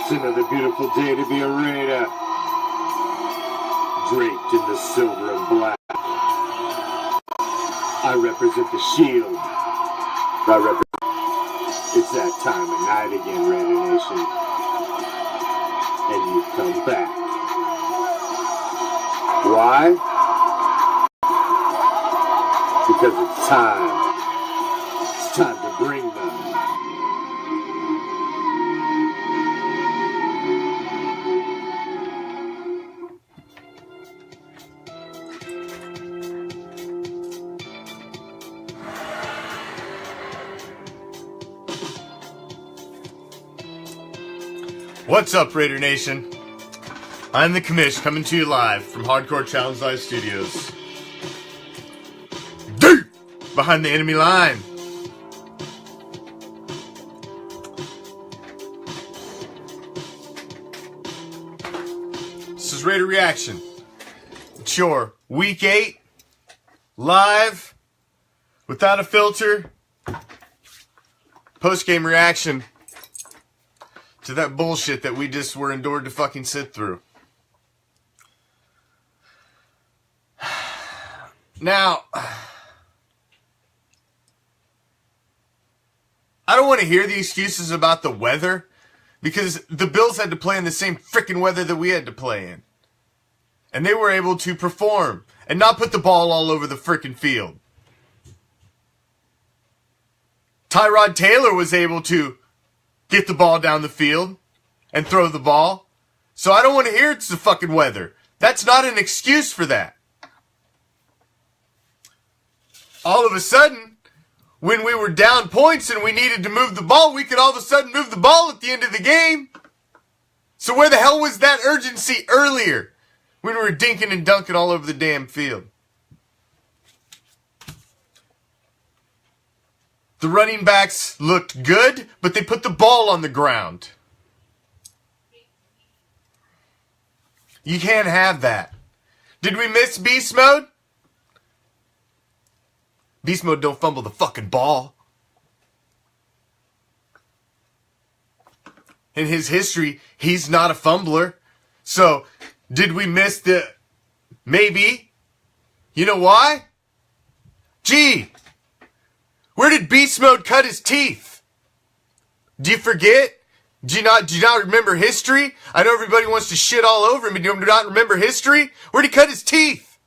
It's another beautiful day to be a Raider, draped in the silver and black. I represent the shield. It's that time of night again, Raider Nation. And you've come back. Why? Because it's time. It's time to bring them. What's up, Raider Nation? I'm the Commish, coming to you live from Hardcore Challenge Live Studios. Deep behind the enemy line. This is Raider Reaction. It's your Week 8, live, without a filter, post-game reaction to that bullshit that we just were endured to fucking sit through. Now, I don't want to hear the excuses about the weather, because the Bills had to play in the same frickin' weather that we had to play in. And they were able to perform and not put the ball all over the frickin' field. Tyrod Taylor was able to get the ball down the field and throw the ball. So I don't want to hear it's the fucking weather. That's not an excuse for that. All of a sudden, when we were down points and we needed to move the ball, we could all of a sudden move the ball at the end of the game. So where the hell was that urgency earlier when we were dinking and dunking all over the damn field? The running backs looked good, but they put the ball on the ground. You can't have that. Did we miss beast mode? Beast mode don't fumble the fucking ball. In his history, he's not a fumbler. So, did we miss the... Maybe. You know why? Gee! Where did Beast Mode cut his teeth? Do you forget? Do you not remember history? I know everybody wants to shit all over him, but do you not remember history? Where'd he cut his teeth?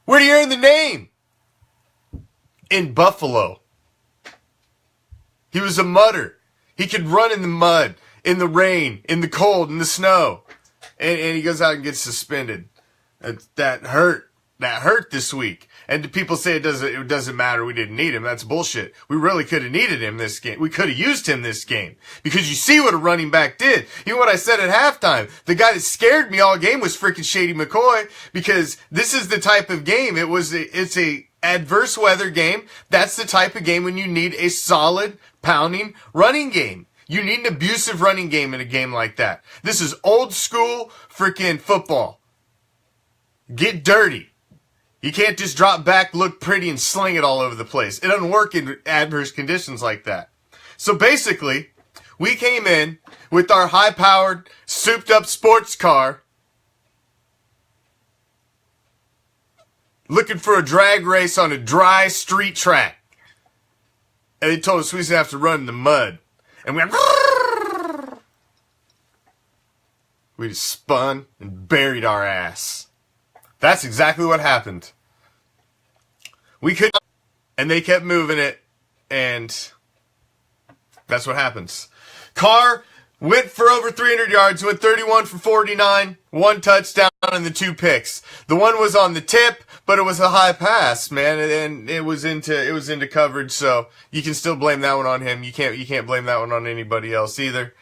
Where'd he earn the name? In Buffalo. He was a mudder. He could run in the mud, in the rain, in the cold, in the snow. And he goes out and gets suspended. That hurt. That hurt this week. And the people say it doesn't matter, we didn't need him. That's bullshit. We really could have needed him this game. We could have used him this game. Because you see what a running back did. Even what I said at halftime. The guy that scared me all game was freaking Shady McCoy. Because this is the type of game. It's a adverse weather game. That's the type of game when you need a solid, pounding running game. You need an abusive running game in a game like that. This is old school freaking football. Get dirty. You can't just drop back, look pretty, and sling it all over the place. It doesn't work in adverse conditions like that. So basically, we came in with our high-powered, souped-up sports car, looking for a drag race on a dry street track. And they told us we was going to have to run in the mud. And we just spun and buried our ass. That's exactly what happened. We couldn't, and they kept moving it, and that's what happens. Carr went for over 300 yards, went 31 for 49, 1 touchdown and the 2 picks. The one was on the tip, but it was a high pass, man, and it was into coverage, so you can still blame that one on him. You can't blame that one on anybody else either.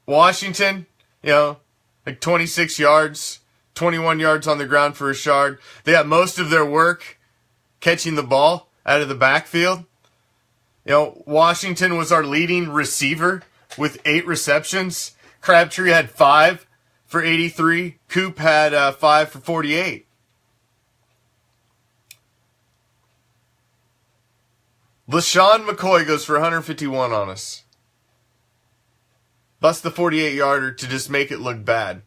Washington, like 26 yards, 21 yards on the ground for Richard. They got most of their work catching the ball out of the backfield. Washington was our leading receiver with 8 receptions. Crabtree had 5 for 83. Coop had 5 for 48. LaShawn McCoy goes for 151 on us. Bust the 48-yarder to just make it look bad.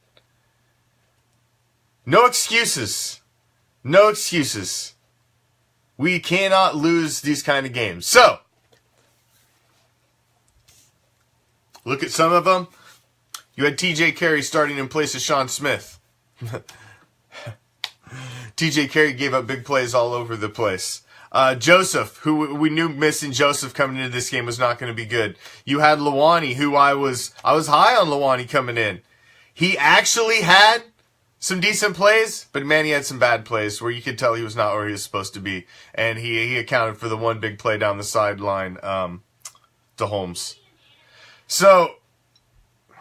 No excuses. No excuses. We cannot lose these kind of games. So, look at some of them. You had T.J. Carey starting in place of Sean Smith. T.J. Carey gave up big plays all over the place. Joseph, who we knew missing Joseph coming into this game was not going to be good. You had Lawani, who I was high on Lawani coming in. He actually had some decent plays, but man, he had some bad plays where you could tell he was not where he was supposed to be. And he accounted for the one big play down the sideline to Holmes. So, it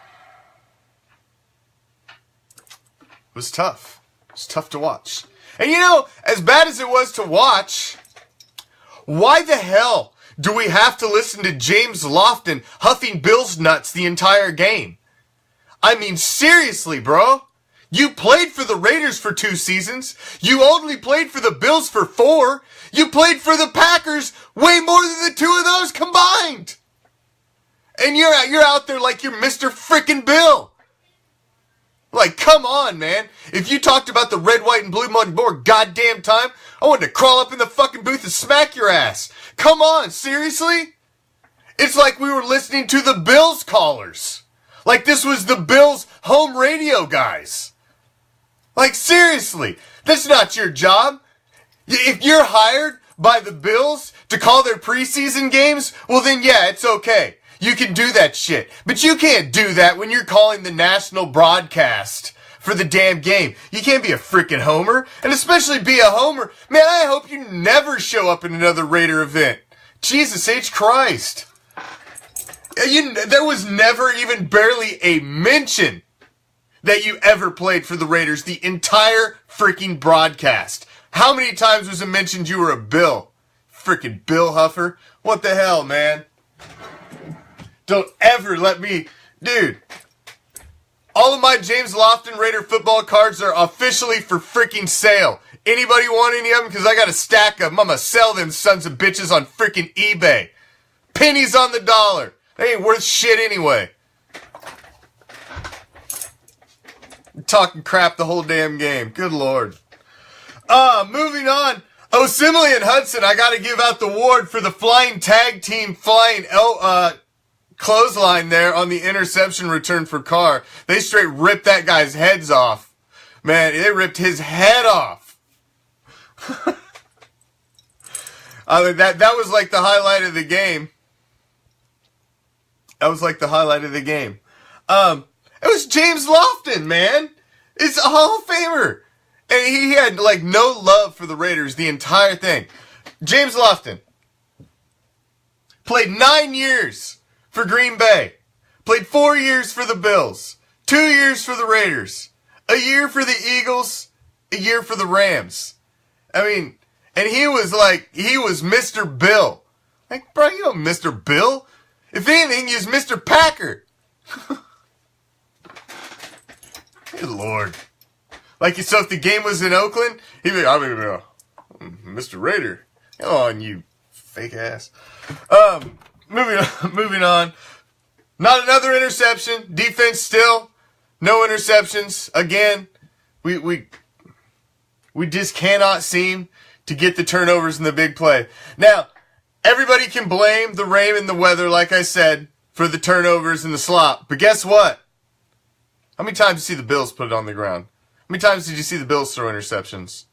was tough. It was tough to watch. And as bad as it was to watch, why the hell do we have to listen to James Lofton huffing Bills nuts the entire game? I mean, seriously, bro. You played for the Raiders for 2 seasons. You only played for the Bills for 4. You played for the Packers way more than the 2 of those combined. And you're out there like you're Mr. Frickin' Bill. Like, come on, man. If you talked about the red, white, and blue more goddamn time, I wanted to crawl up in the fucking booth and smack your ass. Come on, seriously? It's like we were listening to the Bills callers. Like this was the Bills home radio guys. Like, seriously, that's not your job. If you're hired by the Bills to call their preseason games, well then yeah, it's okay. You can do that shit. But you can't do that when you're calling the national broadcast for the damn game. You can't be a freaking homer. And especially be a homer. Man, I hope you never show up in another Raider event. Jesus H. Christ. There was never even barely a mention that you ever played for the Raiders the entire freaking broadcast. How many times was it mentioned you were a Bill? Freaking Bill Huffer. What the hell, man? Don't ever let me... Dude, all of my James Lofton Raider football cards are officially for freaking sale. Anybody want any of them? Because I got a stack of them. I'm going to sell them sons of bitches on freaking eBay. Pennies on the dollar. They ain't worth shit anyway. I'm talking crap the whole damn game. Good Lord. Moving on. Osimile and Hudson, I got to give out the award for the flying tag team clothesline there on the interception return for Carr. They straight ripped that guy's heads off. Man, they ripped his head off. That was like the highlight of the game. That was like the highlight of the game. It was James Lofton, man. It's a Hall of Famer. And he had like no love for the Raiders the entire thing. James Lofton played 9 years for Green Bay. Played 4 years for the Bills. 2 years for the Raiders. A year for the Eagles. A year for the Rams. I mean, and he was Mr. Bill. Like, bro, you know Mr. Bill? If anything, he's Mr. Packer. Good Lord. Like, so if the game was in Oakland, he'd be like, Mr. Raider. Come on, you fake ass. Moving on. Not another interception. Defense still. No interceptions. Again, we just cannot seem to get the turnovers in the big play. Now, everybody can blame the rain and the weather, like I said, for the turnovers and the slop. But guess what? How many times did you see the Bills put it on the ground? How many times did you see the Bills throw interceptions?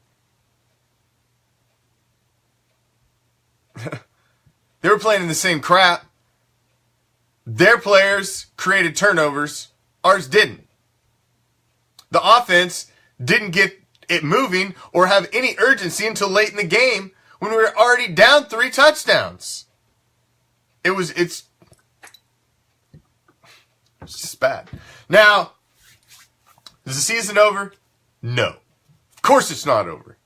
They were playing in the same crap. Their players created turnovers. Ours didn't. The offense didn't get it moving or have any urgency until late in the game when we were already down 3 touchdowns. It's It's just bad. Now, is the season over? No. Of course it's not over.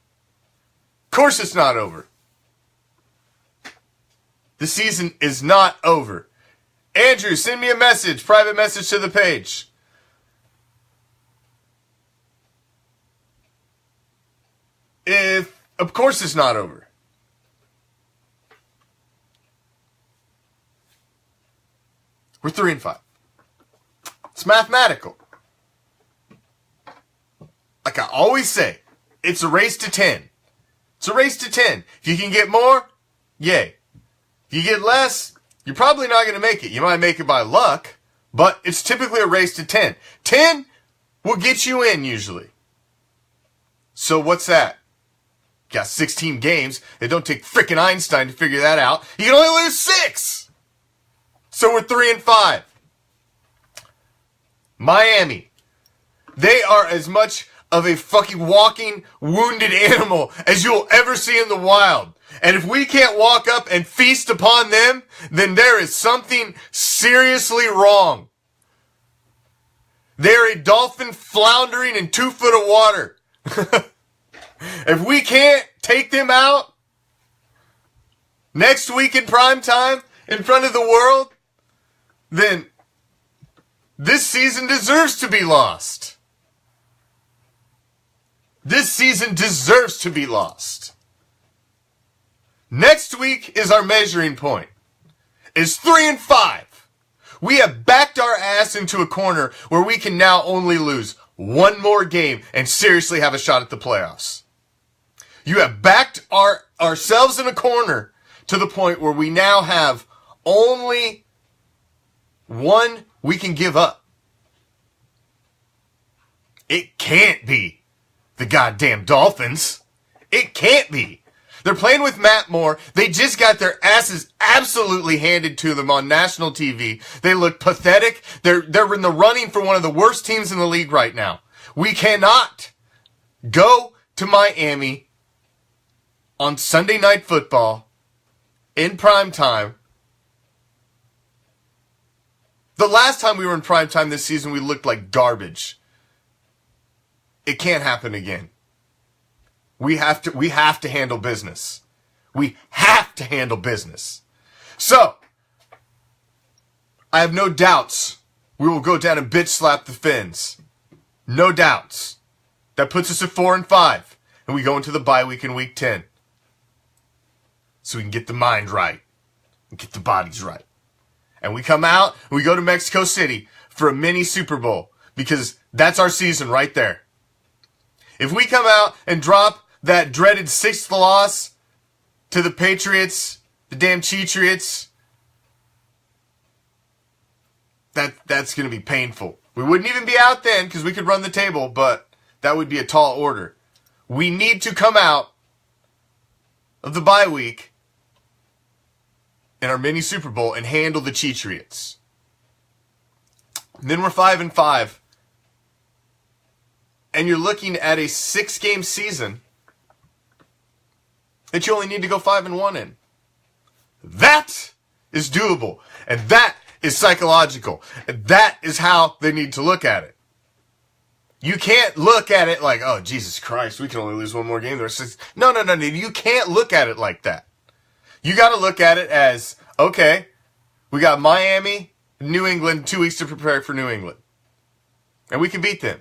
Of course it's not over. The season is not over. Andrew, send me a message, private message to the page. Of course it's not over. We're 3-5. It's mathematical. Like I always say, it's a race to 10. It's a race to 10. If you can get more, yay. If you get less, you're probably not going to make it. You might make it by luck, but it's typically a race to 10. 10 will get you in usually. So what's that? You got 16 games. It don't take frickin' Einstein to figure that out. You can only lose 6. So we're 3-5. Miami. They are as much of a fucking walking wounded animal as you'll ever see in the wild. And if we can't walk up and feast upon them, then there is something seriously wrong. They're a dolphin floundering in 2 foot of water. If we can't take them out next week in prime time in front of the world, then this season deserves to be lost. This season deserves to be lost. Next week is our measuring point. It's 3-5. We have backed our ass into a corner where we can now only lose one more game and seriously have a shot at the playoffs. You have backed ourselves in a corner to the point where we now have only one we can give up. It can't be the goddamn Dolphins. It can't be. They're playing with Matt Moore. They just got their asses absolutely handed to them on national TV. They look pathetic. They're in the running for one of the worst teams in the league right now. We cannot go to Miami on Sunday Night Football in prime time. The last time we were in prime time this season, we looked like garbage. It can't happen again. We have to handle business. We have to handle business. So, I have no doubts we will go down and bitch slap the Finns. No doubts. That puts us at 4-5. And we go into the bye week in week 10. So we can get the mind right. And get the bodies right. And we come out and we go to Mexico City for a mini Super Bowl. Because that's our season right there. If we come out and drop that dreaded 6th loss to the Patriots, the damn Cheatriots, that's going to be painful. We wouldn't even be out then because we could run the table, but that would be a tall order. We need to come out of the bye week in our mini Super Bowl and handle the Cheatriots. Then we're 5-5. And you're looking at a 6-game season that you only need to go 5-1 in. That is doable. And that is psychological. And that is how they need to look at it. You can't look at it like, oh, Jesus Christ, we can only lose one more game. No. You can't look at it like that. You got to look at it as, okay, we got Miami, New England, 2 weeks to prepare for New England. And we can beat them.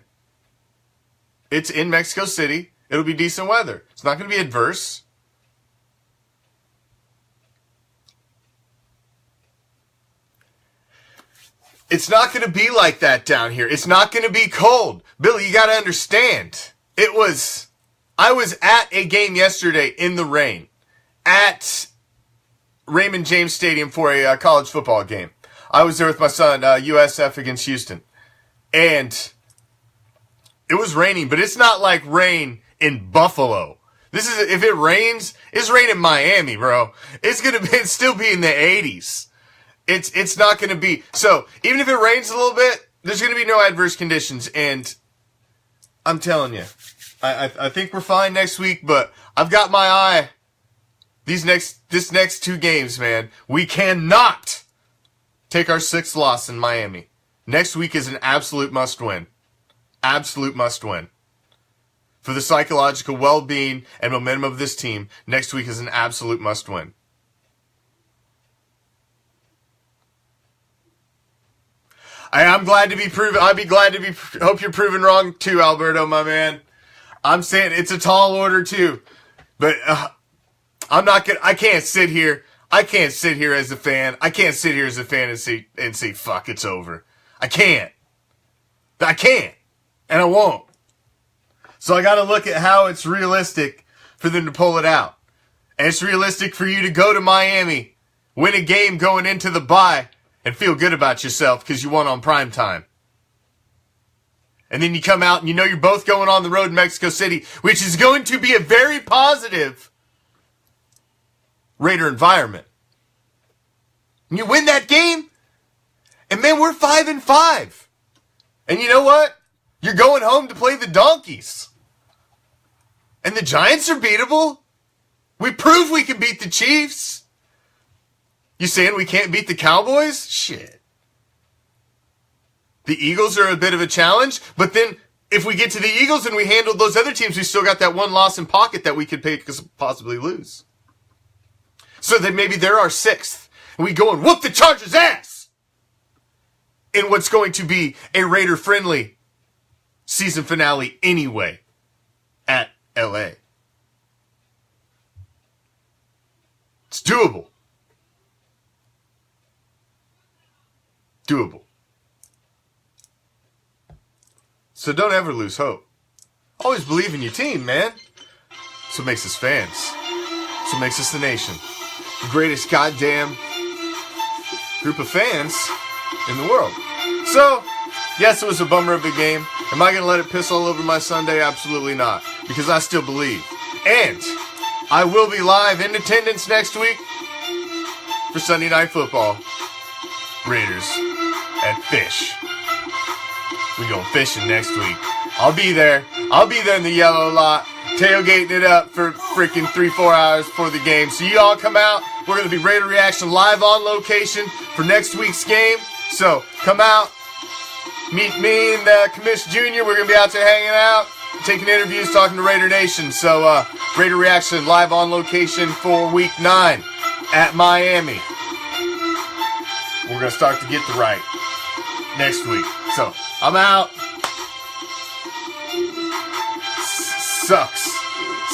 It's in Mexico City. It'll be decent weather. It's not going to be adverse. It's not going to be like that down here. It's not going to be cold. Billy, you got to understand. I was at a game yesterday in the rain at Raymond James Stadium for a college football game. I was there with my son, USF against Houston. And it was raining, but it's not like rain in Buffalo. If it rains, it's raining in Miami, bro. It's still be in the 80s. It's not gonna be, so even if it rains a little bit, there's gonna be no adverse conditions, and I'm telling you, I think we're fine next week, but I've got my eye, this next 2 games, man. We cannot take our 6th loss in Miami. Next week is an absolute must-win. Absolute must-win. For the psychological well-being and momentum of this team, next week is an absolute must-win. I'm glad to be proven. I'd be glad to be. Hope you're proven wrong too, Alberto, my man. I'm saying it's a tall order too, but I'm not gonna. I can't sit here. I can't sit here as a fan. I can't sit here as a fan and say fuck, it's over. I can't. And I won't. So I got to look at how it's realistic for them to pull it out. And it's realistic for you to go to Miami, win a game going into the bye, and feel good about yourself because you won on prime time. And then you come out and you know you're both going on the road in Mexico City, which is going to be a very positive Raider environment. And you win that game, and man, we're 5-5. And you know what? You're going home to play the Donkeys. And the Giants are beatable. We proved we can beat the Chiefs. You saying we can't beat the Cowboys? Shit. The Eagles are a bit of a challenge, but then if we get to the Eagles and we handle those other teams, we still got that one loss in pocket that we could possibly lose. So then maybe they're our 6th. And we go and whoop the Chargers' ass in what's going to be a Raider-friendly season finale anyway at LA. It's doable. Doable. So don't ever lose hope. Always believe in your team, man. That's what makes us fans. That's what makes us the nation. The greatest goddamn group of fans in the world. So, yes, it was a bummer of a game. Am I going to let it piss all over my Sunday? Absolutely not. Because I still believe. And I will be live in attendance next week for Sunday Night Football. Raiders at Fish. We going fishing next week. I'll be there. I'll be there in the yellow lot, tailgating it up for freaking 3-4 hours before the game. So you all come out. We're going to be Raider Reaction live on location for next week's game. So come out. Meet me and Commish Jr. We're going to be out there hanging out, taking interviews, talking to Raider Nation. So Raider Reaction live on location for week 9 at Miami. We're going to start to get the right next week. So I'm out.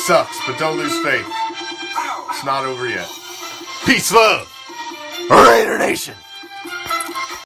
Sucks, but don't lose faith. It's not over yet. Peace, love, Raider Nation.